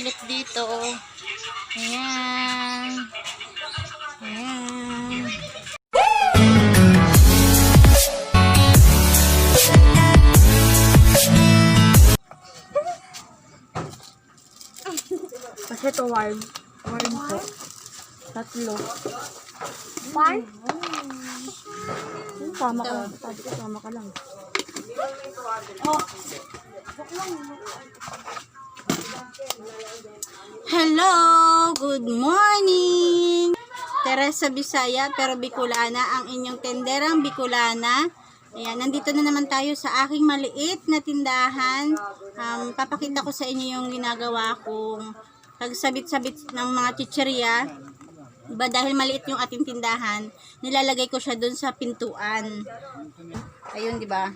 init dito. Ayan. Ayan. Kasi ito warm. Warm po. Tatlo. Warm? Sama ka lang. Sabi ko, sama ka lang. Oh. Hello! Good morning! Teresa Bisaya, pero Bicolana, ang inyong tenderang Bicolana. Ayan, nandito na naman tayo sa aking maliit na tindahan. Papakita ko sa inyo yung ginagawa kong pagsabit-sabit ng mga chicheria. Diba, dahil maliit yung ating tindahan, nilalagay ko siya dun sa pintuan. Ayun, diba?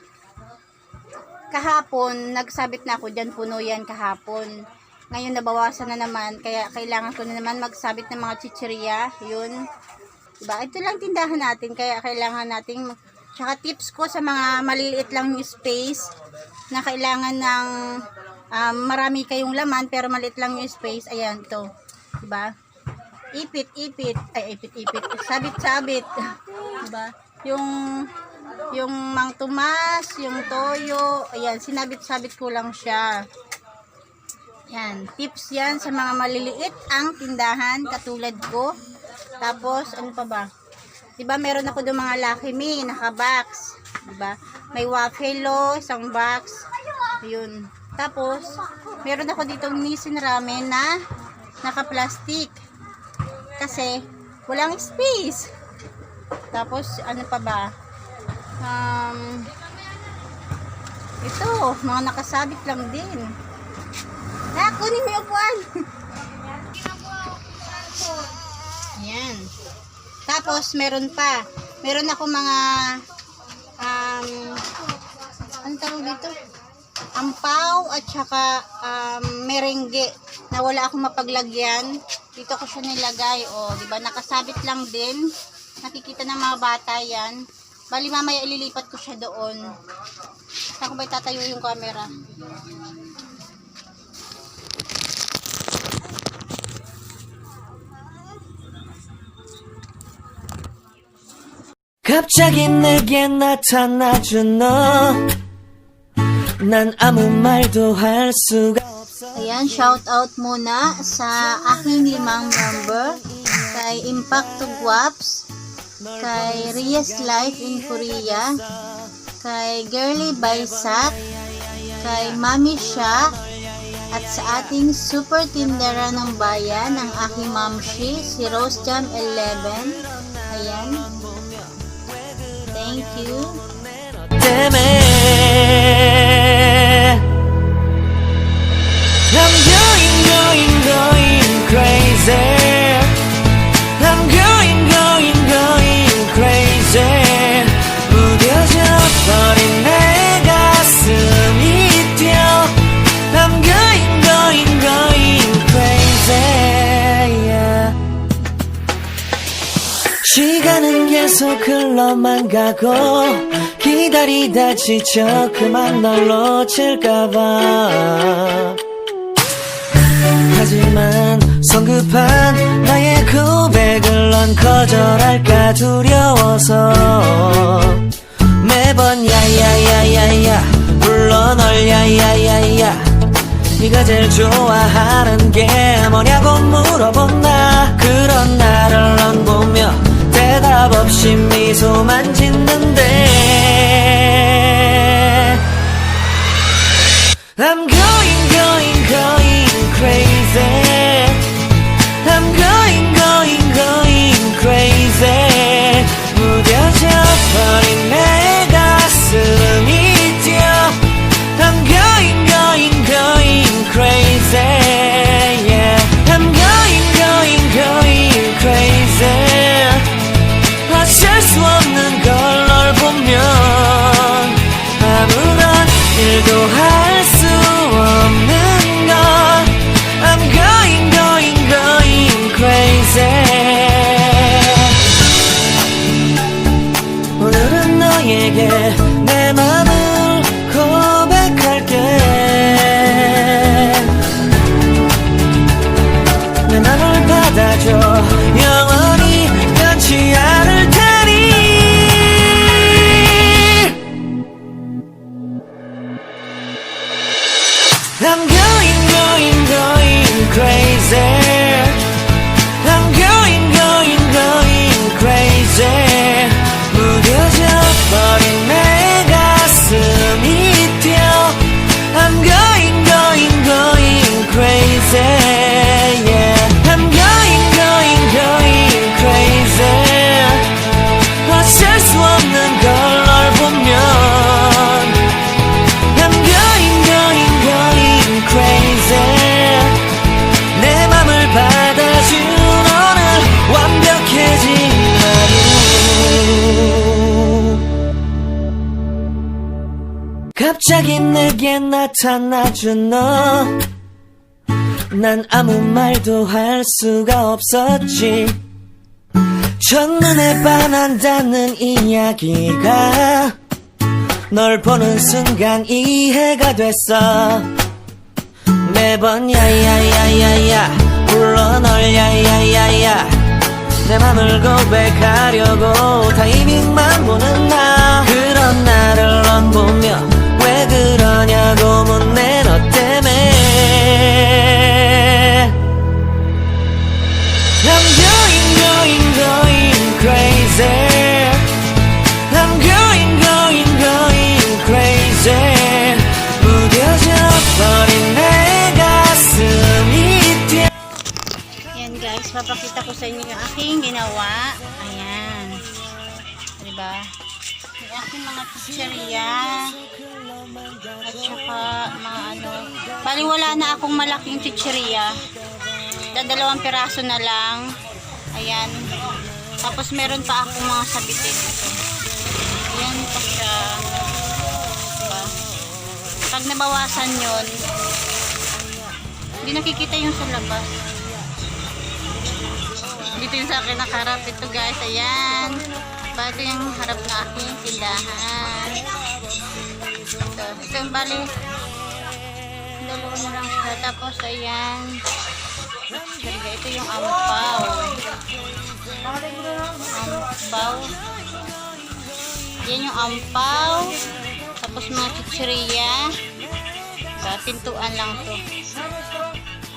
Kahapon, nagsabit na ako dyan, puno yan kahapon. Ngayon, nabawasan na naman, kaya kailangan ko na naman magsabit ng mga chicheria. Yun. Diba? Ito lang tindahan natin, kaya kailangan nating... Tsaka tips ko sa mga maliliit lang yung space, na kailangan ng marami kayong laman, pero maliit lang yung space. Ayan, ito. Diba? Ipit. Ay, ipit. Sabit. Diba? Yung Mang Tomas, yung toyo, ayan, sinabit-sabit ko lang siya. Yan, tips yan sa mga maliliit ang tindahan, katulad ko. Tapos, ano pa ba? Diba, meron ako doon mga Lucky Me, naka-box. Diba? May waffle, isang box. Ayun. Tapos, meron ako dito Nissin ramen na naka-plastic. Kasi, walang space. Tapos, ano pa ba? Ito, mga nakasabit lang din. Kunin mo yung upuan. Ayan. Tapos, meron pa. Meron ako mga ano tawag dito? Ampaw at saka merengue na wala akong mapaglagyan. Dito ko siya nilagay. O, diba? Nakasabit lang din. Nakikita ng mga bata yan. Bali, mamaya ililipat ko siya doon. Saan ko ba itatayo yung camera? 갑자기 내게 나타나준 너 난 아무 말도 할 수가 없어. Ayan, shout out muna sa aking 5 member, kay Impact to Guaps, kay Rias Life in Korea, kay Girly Baisat, kay Mami Sha, at sa ating super tindera ng bayan, ang aking mamshi, si Rose Jam 11. Ayan. Thank you. I'm going crazy. I'm going crazy. 무뎌져 버린 내 가슴이 뛰어. I'm going crazy. Yeah. 시간은 계속 흘러만 가고 기다리다 지쳐 그만 널 놓칠까봐. 하지만 성급한 나의 고백을 넌 거절할까 두려워서 매번 야야야야야 불러 널 야야야야 네가 제일 좋아하는 게 뭐냐고 물어본다. 그런 나를 넌 보며 대답 없이 미소만 짓는데 I'm going crazy. I'm going crazy. 무뎌져 버린 내 가슴이 뛰어. I'm going crazy. Yeah. I'm going crazy. 어쩔 수 없는 걸 널 보면 아무런 일도 할 수 갑자기 내게 나타나준 너 난 아무 말도 할 수가 없었지 첫눈에 반한다는 이야기가 널 보는 순간 이해가 됐어 매번 야야야야야 불러 널 야야야야 내 맘을 고백하려고 타이밍만 보는 나 그런 나를 넌 보며 왜 그러냐고 묻네 너 때문에 I'm going crazy I'm going crazy 무뎌져 버린 내 가슴이 뛰어 Ayan guys, papakita ko sa inyo yung aking ginawa. Ayan. Diba? Yung aking mga chicheria. At saka mga ano. Bali wala na akong malaking chicheria. Dalawang piraso na lang. Ayan. Tapos meron pa akong mga sabitin ito. Ayan pa siya. Diba? Pag nabawasan yun, hindi nakikita yung sa labas. Dito yung sa akin nakaharap. Ito guys, ayan. Ito yung harap na aking tindahan. Ito yung bali. Dalawa na lang siya. Tapos ayan. Ito yung ampaw. Ampaw. Yan yung ampaw. Tapos mga chicheria. Pintuan lang to.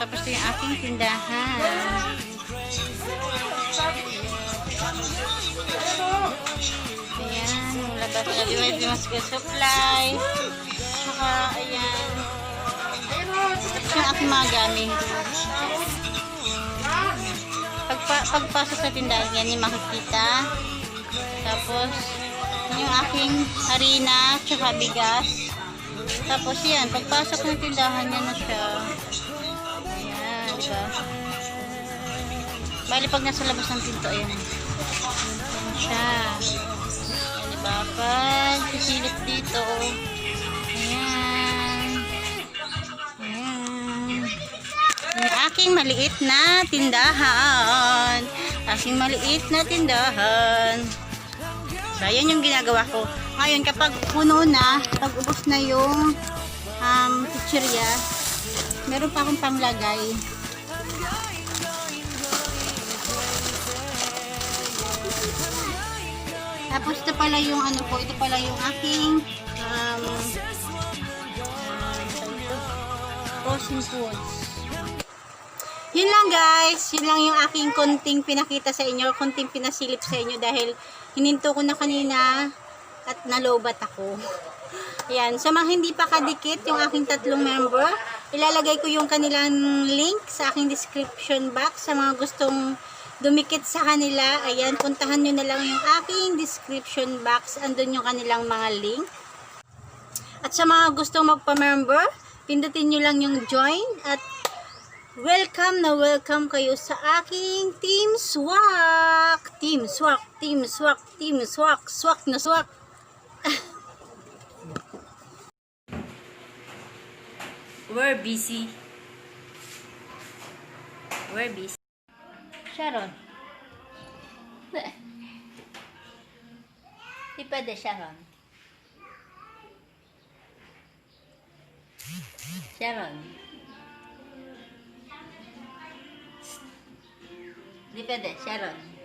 Tapos ito yung aking tindahan. Ayan, yung labas na yung mask supply. Saka, ayan. Tapos yung aking mga gamit. Pagpasok sa tindahan, yan yung makikita. Tapos, yung aking harina, tsaka bigas. Tapos yan, pagpasok ng tindahan, yan na siya. Ayan, diba? Bali pag nasa labas ng pinto, ayan. Ayan siya. Ayan, diba? Pag sisilip dito, ayan. Ayan. Yung aking maliit na tindahan. Aking maliit na tindahan. So, ayan yung ginagawa ko. Ngayon, kapag puno na, pag ubos na yung chicheria, meron pa akong panglagay. Tapos ito pala yung ano ko, ito pala yung aking frozen foods. Yun lang guys, yun lang yung aking konting pinakita sa inyo, konting pinasilip sa inyo dahil hininto ko na kanina at nalobat ako. Ayan, sa mga hindi pa kadikit yung aking tatlong member, ilalagay ko yung kanilang link sa aking description box sa mga gustong dumikit sa kanila. Ayan, puntahan nyo na lang yung aking description box, andun yung kanilang mga link. At sa mga gustong magpa-member, pindutin nyo lang yung join at welcome na welcome kayo sa aking Team Swak! Team Swak! Team Swak! Team Swak! Swak na swak! We're busy. We're busy. Sharon. Di pwede, Sharon. Sharon. Di pwede, Sharon.